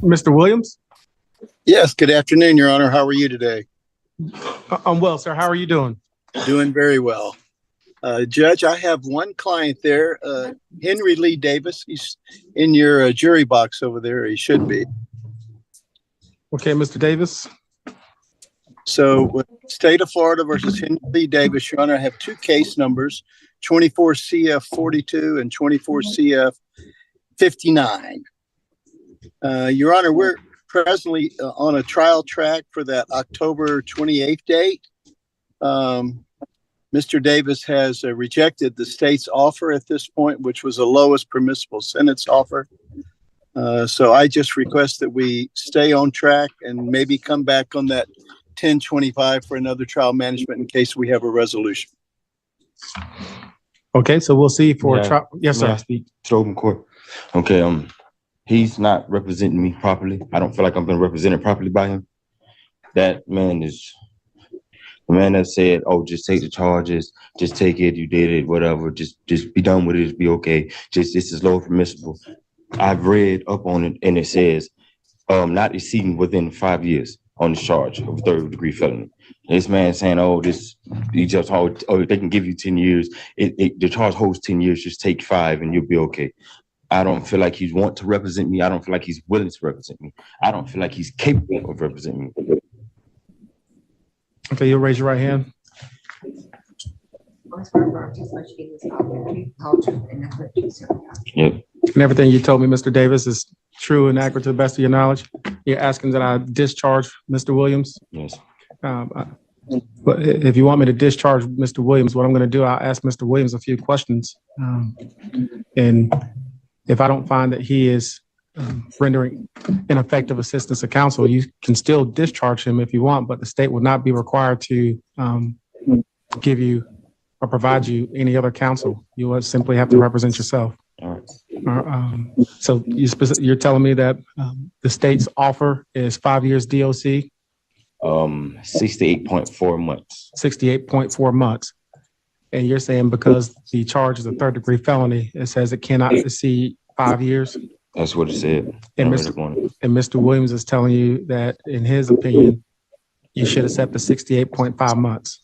Mr. Williams? Yes, good afternoon, Your Honor. How are you today? I'm well, sir. How are you doing? Doing very well. Judge, I have one client there, Henry Lee Davis. He's in your jury box over there. He should be. Okay, Mr. Davis. So, State of Florida versus Henry Lee Davis, Your Honor, I have two case numbers, 24 CF 42 and 24 CF 59. Your Honor, we're presently on a trial track for that October 28th date. Mr. Davis has rejected the state's offer at this point, which was the lowest permissible sentence offer. So I just request that we stay on track and maybe come back on that 10/25 for another trial management in case we have a resolution. Okay, so we'll see for trial. Yes, sir. Speak to open court. Okay, he's not representing me properly. I don't feel like I'm being represented properly by him. That man is the man that said, "Oh, just take the charges, just take it. You did it, whatever. Just be done with it. Be okay. Just this is low permissible." I've read up on it, and it says, not exceeding within 5 years on the charge of third-degree felony. This man saying, "Oh, they can give you 10 years. The charge holds 10 years. Just take 5, and you'll be okay." I don't feel like he's want to represent me. I don't feel like he's willing to represent me. I don't feel like he's capable of representing me. Okay, you'll raise your right hand. Yep. And everything you told me, Mr. Davis, is true and accurate to the best of your knowledge. You're asking that I discharge Mr. Williams? Yes. But if you want me to discharge Mr. Williams, what I'm going to do, I'll ask Mr. Williams a few questions. And if I don't find that he is rendering ineffective assistance to counsel, you can still discharge him if you want, but the state will not be required to give you or provide you any other counsel. You will simply have to represent yourself. All right. So you're telling me that the state's offer is 5 years DOC? 68.4 months. 68.4 months. And you're saying because the charge is a third-degree felony, it says it cannot exceed 5 years? That's what it said. And Mr. Williams is telling you that, in his opinion, you should accept the 68.5 months.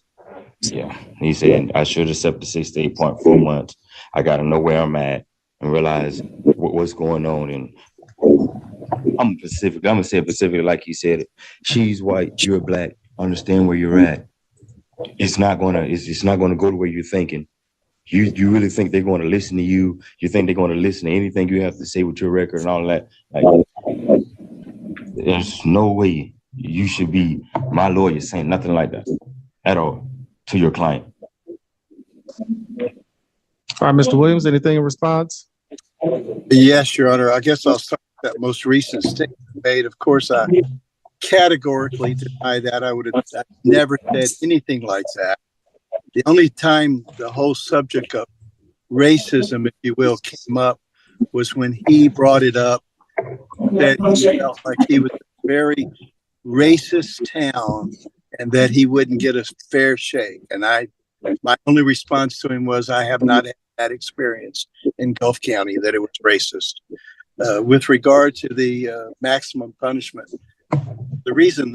Yeah, he said I should accept the 68.4 months. I got to know where I'm at and realize what's going on. And I'm Pacific. I'm gonna say Pacific like he said it. She's white, you're black. Understand where you're at. It's not gonna go the way you're thinking. You really think they're going to listen to you? You think they're going to listen to anything you have to say with your record and all that? Like, there's no way you should be my lawyer saying nothing like that at all to your client. All right, Mr. Williams, anything in response? Yes, Your Honor. I guess I'll start with that most recent statement made. Of course, I categorically deny that. I've never said anything like that. The only time the whole subject of racism, if you will, came up was when he brought it up that he felt like he was a very racist town and that he wouldn't get a fair shake. And my only response to him was, I have not had that experience in Gulf County that it was racist. With regard to the maximum punishment, the reason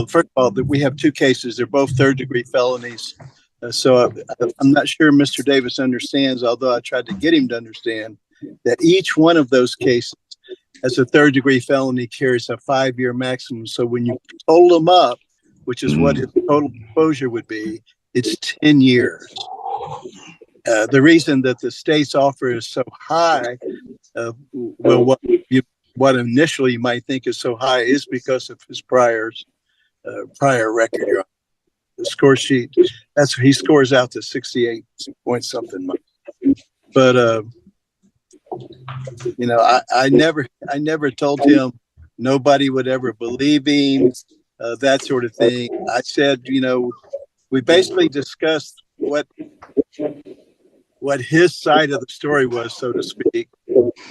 first of all, that we have two cases. They're both third-degree felonies. So I'm not sure Mr. Davis understands, although I tried to get him to understand, that each one of those cases as a third-degree felony carries a 5-year maximum. So when you total them up, which is what his total exposure would be, it's 10 years. The reason that the state's offer is so high, what initially you might think is so high is because of his prior record. The score sheet, he scores out to 68 point something months. But I never told him nobody would ever believe him, that sort of thing. I said, we basically discussed what his side of the story was, so to speak.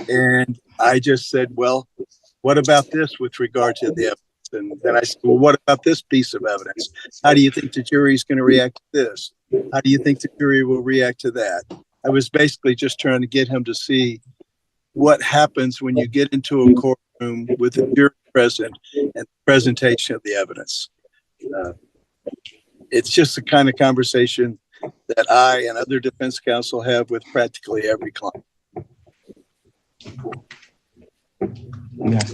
And I just said, well, what about this with regard to the evidence? And then I said, well, what about this piece of evidence? How do you think the jury is going to react to this? How do you think the jury will react to that? I was basically just trying to get him to see what happens when you get into a courtroom with the jury present and the presentation of the evidence. It's just the kind of conversation that I and other defense counsel have with practically every client.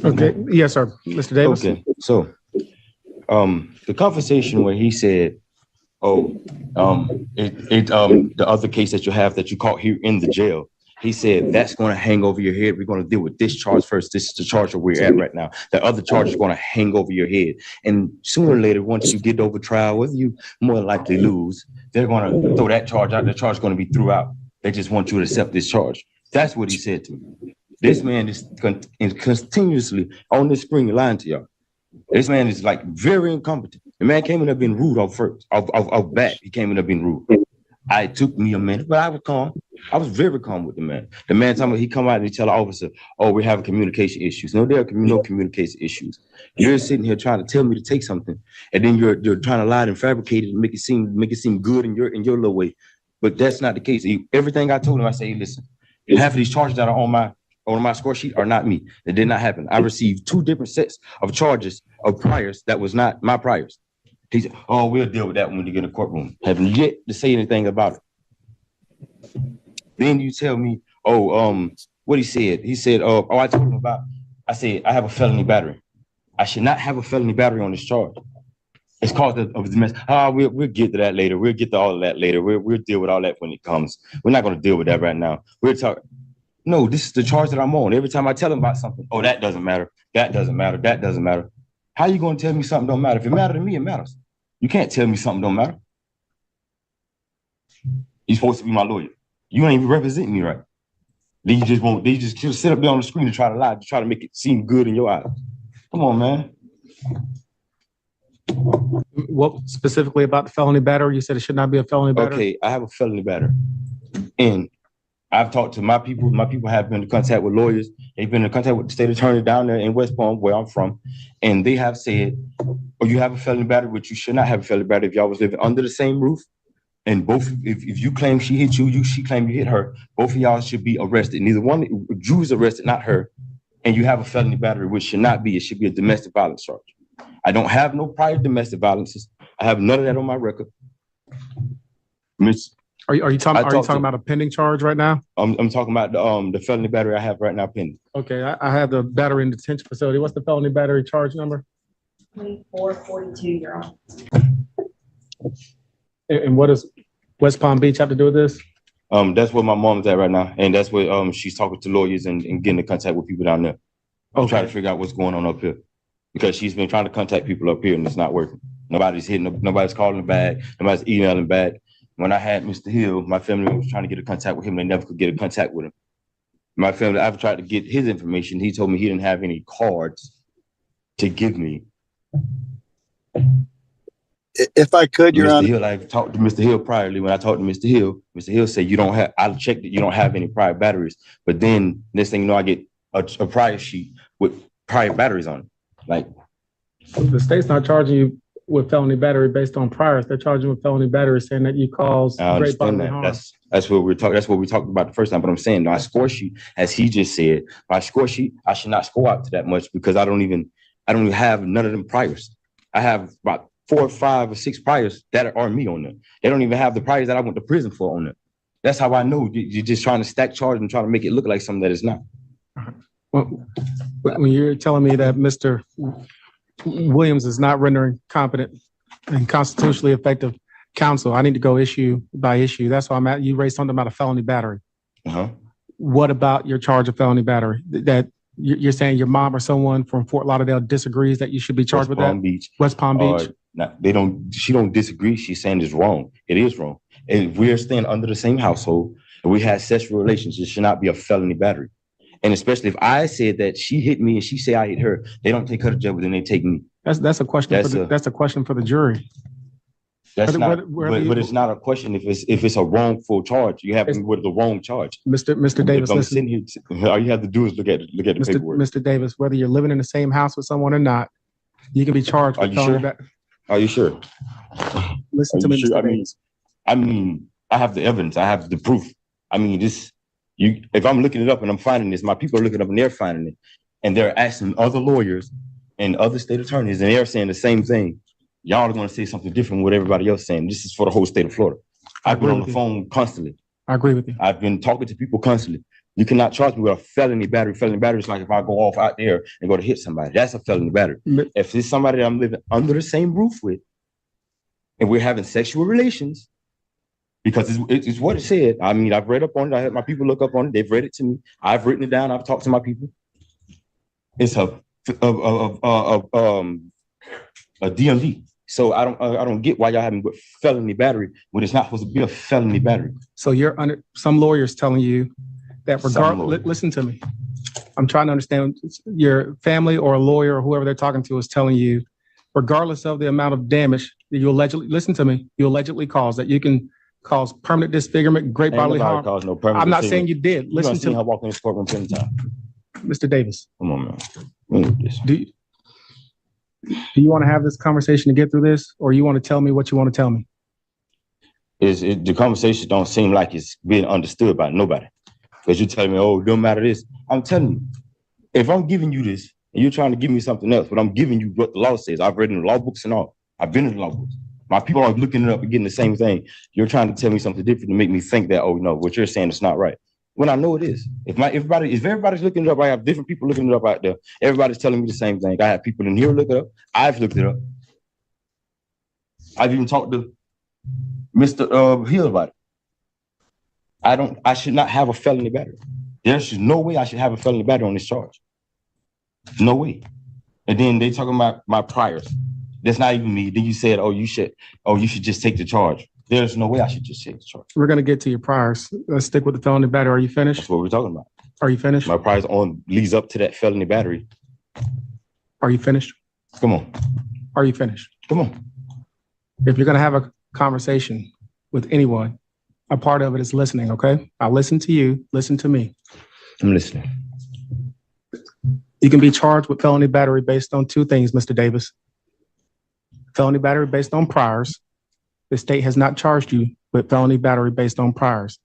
Okay. Yes, sir. Mr. Davis. Okay. So, the conversation where he said, the other case that you have that you caught here in the jail, he said, that's going to hang over your head. We're going to deal with this charge first. This is the charge that we're at right now. The other charge is going to hang over your head. And sooner or later, once you get over trial, whether you more likely lose, they're going to throw that charge out. The charge is going to be threw out. They just want you to accept this charge. That's what he said to me. This man is continuously on the screen lying to y'all. This man is like very incompetent. The man came in up being rude off bat. He came in up being rude. It took me a minute, but I was calm. I was very calm with the man. The man told me he come out and he tell the officer, "Oh, we're having communication issues." No, there are no communication issues. You're sitting here trying to tell me to take something, and then you're trying to lie and fabricate it and make it seem good in your little way. But that's not the case. Everything I told him, I say, listen, half of these charges that are on my score sheet are not me. It did not happen. I received 2 different sets of charges of priors that was not my priors. He said, "Oh, we'll deal with that when we get in the courtroom." Haven't yet to say anything about it. Then you tell me, what he said. He said, I told him I said, I have a felony battery. I should not have a felony battery on this charge. It's caused of the mess. We'll get to that later. We'll get to all of that later. We'll deal with all that when it comes. We're not going to deal with that right now. We're talking. No, this is the charge that I'm on. Every time I tell him about something, that doesn't matter. That doesn't matter. That doesn't matter. How you going to tell me something don't matter? If it matters to me, it matters. You can't tell me something don't matter. You're supposed to be my lawyer. You ain't even representing me right. They just sit up there on the screen and try to lie, to try to make it seem good in your eyes. Come on, man. What specifically about the felony battery? You said it should not be a felony battery. Okay, I have a felony battery. And I've talked to my people. My people have been in contact with lawyers. They've been in contact with the state attorney down there in West Palm, where I'm from. And they have said, you have a felony battery, which you should not have a felony battery if y'all was living under the same roof. And both, if you claim she hit you, she claimed you hit her, both of y'all should be arrested. Neither one, Drew's arrested, not her. And you have a felony battery, which should not be. It should be a domestic violence charge. I don't have no prior domestic violences. I have none of that on my record. Are you talking about a pending charge right now? I'm talking about the felony battery I have right now pending. Okay, I have the battery in detention facility. What's the felony battery charge number? 2442, Your Honor. And what does West Palm Beach have to do with this? That's where my mom's at right now, and that's where she's talking to lawyers and getting in contact with people down there. I'm trying to figure out what's going on up here, because she's been trying to contact people up here and it's not working. Nobody's hitting, nobody's calling back, nobody's emailing back. When I had Mr. Hill, my family was trying to get in contact with him. They never could get in contact with him. My family, I've tried to get his information. He told me he didn't have any cards to give me. If I could, Your Honor. Mr. Hill, I've talked to Mr. Hill priorly. When I talked to Mr. Hill said, you don't have, I checked that you don't have any prior batteries. But then next thing you know, I get a prior sheet with prior batteries on it. Like, the state's not charging you with felony battery based on priors. They're charging you with felony battery, saying that you caused great bodily harm. That's what we're talking. That's what we talked about the first time. But I'm saying my score sheet, as he just said, my score sheet, I should not score out to that much because I don't even have none of them priors. I have about 4 or 5 or 6 priors that are me on them. They don't even have the priors that I went to prison for on them. That's how I know you're just trying to stack charges and trying to make it look like something that is not. Well, when you're telling me that Mr. Williams is not rendering competent and constitutionally effective counsel, I need to go issue by issue. That's why I'm at. You raised something about a felony battery. What about your charge of felony battery? That you're saying your mom or someone from Fort Lauderdale disagrees that you should be charged with that? West Palm Beach. No, she don't disagree. She's saying it's wrong. It is wrong. And we're staying under the same household and we had sexual relations. It should not be a felony battery. And especially if I said that she hit me and she say I hit her, they don't take her to jail, but then they take me. That's a question. That's a question for the jury. That's but it's not a question if it's a wrongful charge. You have to with the wrong charge. Mr. Davis, I'm sitting here, all you have to do is look at the paperwork. Mr. Davis, whether you're living in the same house with someone or not, you can be charged with felony battery. Are you sure? Listen to me, Mr. Davis. I mean, I have the evidence. I have the proof. I mean, If I'm looking it up and I'm finding this, my people are looking up and they're finding it, and they're asking other lawyers and other state attorneys, and they're saying the same thing. Y'all are going to say something different from what everybody else is saying. This is for the whole state of Florida. I've been on the phone constantly. I agree with you. I've been talking to people constantly. You cannot charge me with a felony battery. Felony battery is like if I go off out there and go to hit somebody. That's a felony battery. If it's somebody that I'm living under the same roof with, and we're having sexual relations, because it's what it said. I mean, I've read up on it. I had my people look up on it. They've read it to me. I've written it down. I've talked to my people. It's a DMV. So I don't get why y'all having felony battery when it's not supposed to be a felony battery. So you're under some lawyers telling you that regardless. Listen to me. I'm trying to understand. Your family or a lawyer or whoever they're talking to is telling you, regardless of the amount of damage that you allegedly cause, that you can cause permanent disfigurement, great bodily harm. No permanent I'm not saying you did. Listen to me. I walk in this courtroom 10 times. Mr. Davis. Come on, man. Do you want to have this conversation to get through this, or you want to tell me what you want to tell me? The conversation don't seem like it's being understood by nobody. Because you're telling me, oh, it don't matter this. I'm telling you, if I'm giving you this and you're trying to give me something else, but I'm giving you what the law says. I've read in the law books and all. I've been in the law books. My people are looking it up and getting the same thing. You're trying to tell me something different to make me think that, oh, no, what you're saying is not right. When I know it is. If everybody's looking it up, I have different people looking it up out there. Everybody's telling me the same thing. I have people in here look it up. I've looked it up. I've even talked to Mr. Hill about it. I should not have a felony battery. There's no way I should have a felony battery on this charge. No way. And then they talking about my priors. That's not even me. Then you said, you should just take the charge. There's no way I should just take the charge. We're going to get to your priors. Let's stick with the felony battery. Are you finished? That's what we're talking about. Are you finished? My priors leads up to that felony battery. Are you finished? Come on. Are you finished? Come on. If you're going to have a conversation with anyone, a part of it is listening, okay? I'll listen to you. Listen to me. I'm listening. You can be charged with felony battery based on two things, Mr. Davis. Felony battery based on priors. The state has not charged you with felony battery based on priors.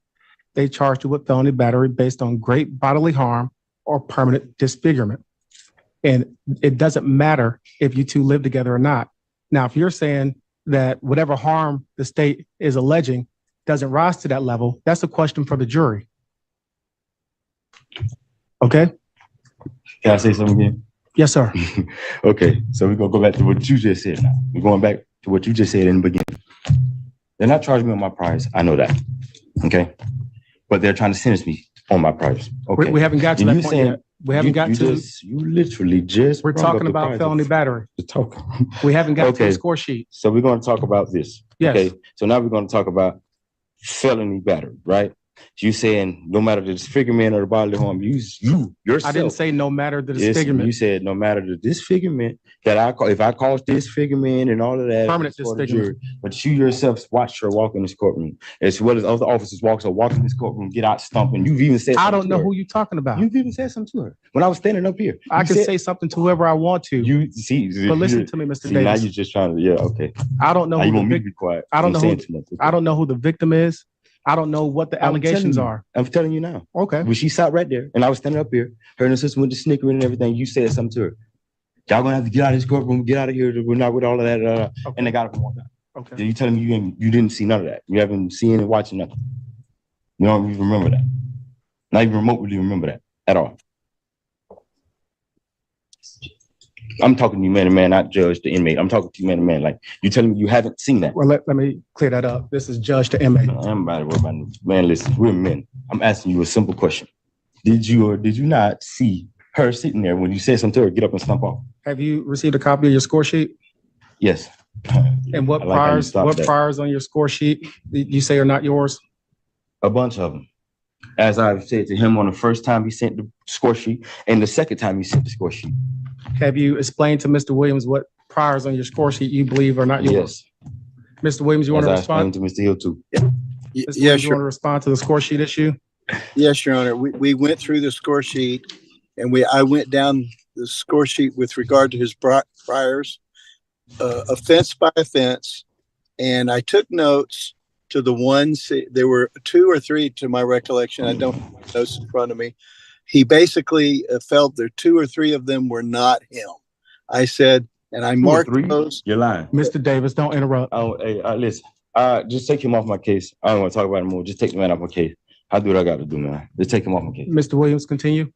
They charged you with felony battery based on great bodily harm or permanent disfigurement. And it doesn't matter if you two live together or not. Now, if you're saying that whatever harm the state is alleging doesn't rise to that level, that's a question for the jury. Okay? Can I say something again? Yes, sir. Okay, so we're going to go back to what you just said now. We're going back to what you just said in the beginning. They're not charging me on my priors. I know that. Okay? But they're trying to sentence me on my priors. Okay. We haven't got to that point yet. We haven't got to. You literally just. We're talking about felony battery. We haven't got to the score sheet. So we're going to talk about this. Yes. Okay. So now we're going to talk about felony battery, right? You saying no matter the disfigurement or the bodily harm, you yourself. I didn't say no matter the disfigurement. You said no matter the disfigurement that if I cause disfigurement and all of that, permanent disfigurement. But you yourself watched her walk in this courtroom, as well as other officers walk in this courtroom, get out stomping. You've even said, I don't know who you're talking about. You've even said something to her when I was standing up here. I can say something to whoever I want to. You see, but listen to me, Mr. Davis. Now you're just trying to, okay. I don't know. You want me to be quiet? I don't know who the victim is. I don't know what the allegations are. I'm telling you now. Okay. When she sat right there and I was standing up here, her and her sister went to snickering and everything, you said something to her. Y'all gonna have to get out of this courtroom, get out of here. We're not with all of that. Okay. And they got up and walked out. Okay. You telling me you didn't see none of that. You haven't seen and watched nothing. You don't even remember that. Not even remotely remember that at all. I'm talking to you man to man, not judge to inmate. I'm talking to you man to man. Like, you telling me you haven't seen that. Well, let me clear that up. This is judge to inmate. Man, listen, we're men. I'm asking you a simple question. Did you or did you not see her sitting there when you said something to her, get up and stomp off? Have you received a copy of your score sheet? Yes. And what priors on your score sheet you say are not yours? A bunch of them. As I've said to him on the first time he sent the score sheet and the second time he sent the score sheet. Have you explained to Mr. Williams what priors on your score sheet you believe are not yours? Yes. Mr. Williams, you want to respond? To Mr. Hill too. Yeah. Yes, you want to respond to the score sheet issue? Yes, Your Honor. We went through the score sheet and I went down the score sheet with regard to his priors, offense by offense, and I took notes to the ones, there were 2 or 3 to my recollection. I don't have those in front of me. He basically felt there 2 or 3 of them were not him. I said, and I marked those. You're lying. Mr. Davis, don't interrupt. Oh, hey, listen. Just take him off my case. I don't want to talk about him more. Just take the man off my case. I do what I got to do, man. Just take him off my case. Mr. Williams, continue.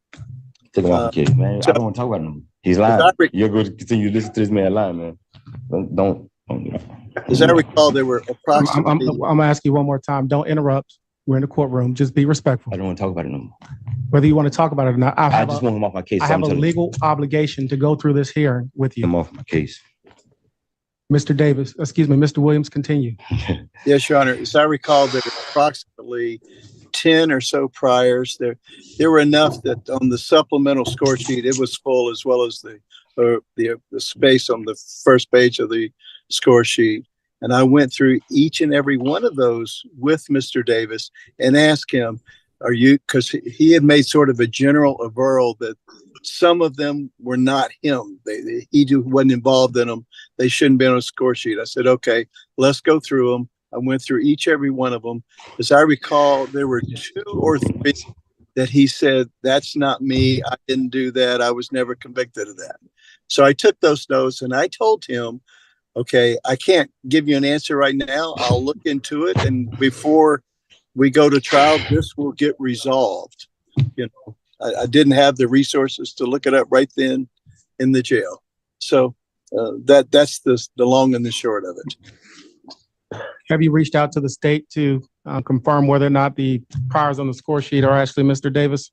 Take him off my case, man. I don't want to talk about him. He's lying. You're going to continue to listen to this man lying, man. Don't do that. As I recall, there were approximately. I'm going to ask you one more time. Don't interrupt. We're in the courtroom. Just be respectful. I don't want to talk about it no more. Whether you want to talk about it or not, I just want him off my case. I have a legal obligation to go through this hearing with you. I'm off my case. Mr. Davis, excuse me, Mr. Williams, continue. Yes, Your Honor. As I recall, there were approximately 10 or so priors. There were enough that on the supplemental score sheet, it was full, as well as the space on the first page of the score sheet. And I went through each and every one of those with Mr. Davis and asked him, because he had made sort of a general averral that some of them were not him. He wasn't involved in them. They shouldn't be on a score sheet. I said, okay, let's go through them. I went through every one of them. As I recall, there were 2 or 3 that he said, that's not me. I didn't do that. I was never convicted of that. So I took those notes and I told him, okay, I can't give you an answer right now. I'll look into it. And before we go to trial, this will get resolved. I didn't have the resources to look it up right then in the jail. So that's the long and the short of it. Have you reached out to the state to confirm whether or not the priors on the score sheet are actually Mr. Davis?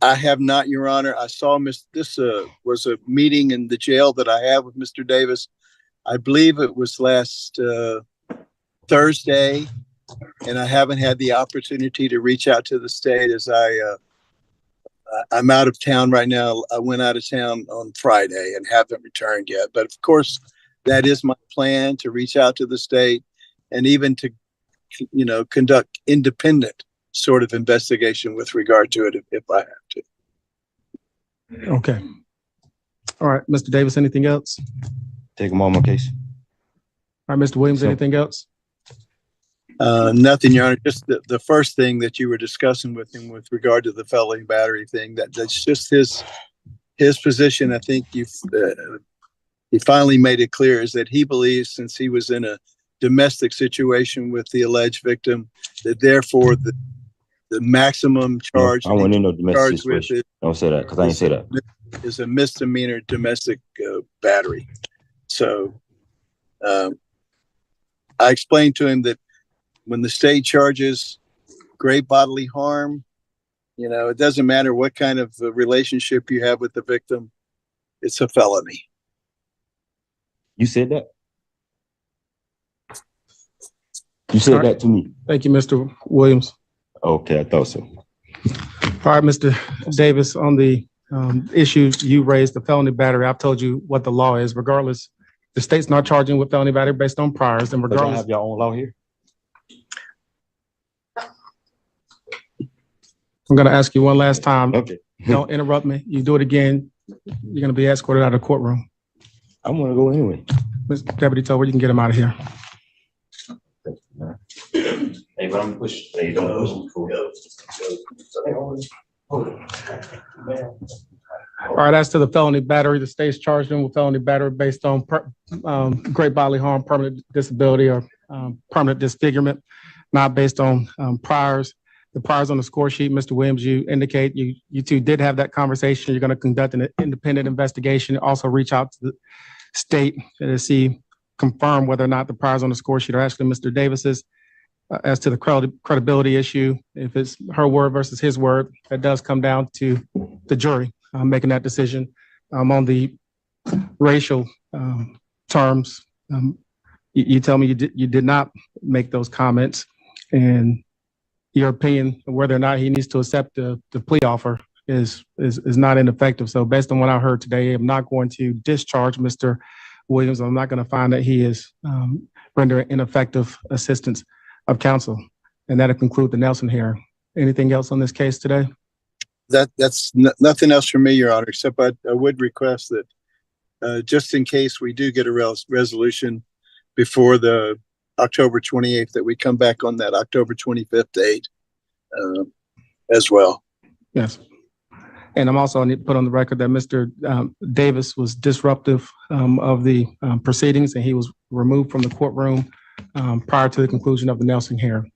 I have not, Your Honor. I saw this was a meeting in the jail that I had with Mr. Davis. I believe it was last Thursday, and I haven't had the opportunity to reach out to the state as I'm out of town right now. I went out of town on Friday and haven't returned yet. But of course, that is my plan, to reach out to the state and even to, conduct independent sort of investigation with regard to it if I have to. Okay. All right, Mr. Davis, anything else? Take him off my case. All right, Mr. Williams, anything else? Nothing, Your Honor. Just the first thing that you were discussing with him with regard to the felony battery thing, that's just his position. I think he finally made it clear is that he believes, since he was in a domestic situation with the alleged victim, that therefore the maximum charge. No, I went in no domestic situation. Don't say that, because I didn't say that. Is a misdemeanor domestic battery. So I explained to him that when the state charges great bodily harm, it doesn't matter what kind of relationship you have with the victim, it's a felony. You said that? You said that to me? Thank you, Mr. Williams. Okay, I thought so. All right, Mr. Davis, on the issue you raised, the felony battery, I've told you what the law is. Regardless, the state's not charging with felony battery based on priors, and But y'all regardless. have your own law here? I'm going to ask you one last time. Okay. Don't interrupt me. You do it again, you're going to be escorted out of the courtroom. I'm going to go anyway. Mr. Deputy Tover, you can get him out of here. Hey, but I'm push. Hey, don't push me. All right, as to the felony battery, the state's charged him with felony battery based on great bodily harm, permanent disability, or permanent disfigurement, not based on priors. The priors on the score sheet, Mr. Williams, you indicate you two did have that conversation. You're going to conduct an independent investigation. Also reach out to the state to confirm whether or not the priors on the score sheet are actually Mr. Davis's. As to the credibility issue, if it's her word versus his word, that does come down to the jury making that decision. On the racial terms, you tell me you did not make those comments, and your opinion of whether or not he needs to accept the plea offer is not ineffective. So based on what I heard today, I'm not going to discharge Mr. Williams. I'm not going to find that he is rendering ineffective assistance of counsel. And that'll conclude the Nelson hearing. Anything else on this case today? That's nothing else from me, Your Honor, except I would request that just in case we do get a resolution before the October 28th, that we come back on that October 25th date as well. Yes. And I'm also need to put on the record that Mr. Davis was disruptive of the proceedings, and he was removed from the courtroom prior to the conclusion of the Nelson hearing.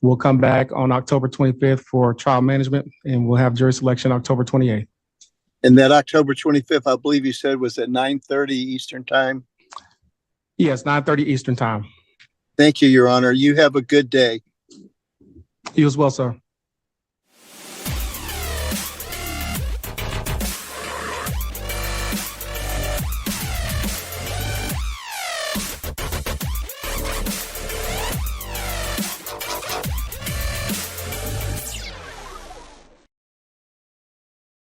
We'll come back on October 25th for trial management, and we'll have jury selection October 28th. And that October 25th, I believe you said, was at 9:30 Eastern time. Yes, 9:30 Eastern time. Thank you, Your Honor. You have a good day. You as well, sir.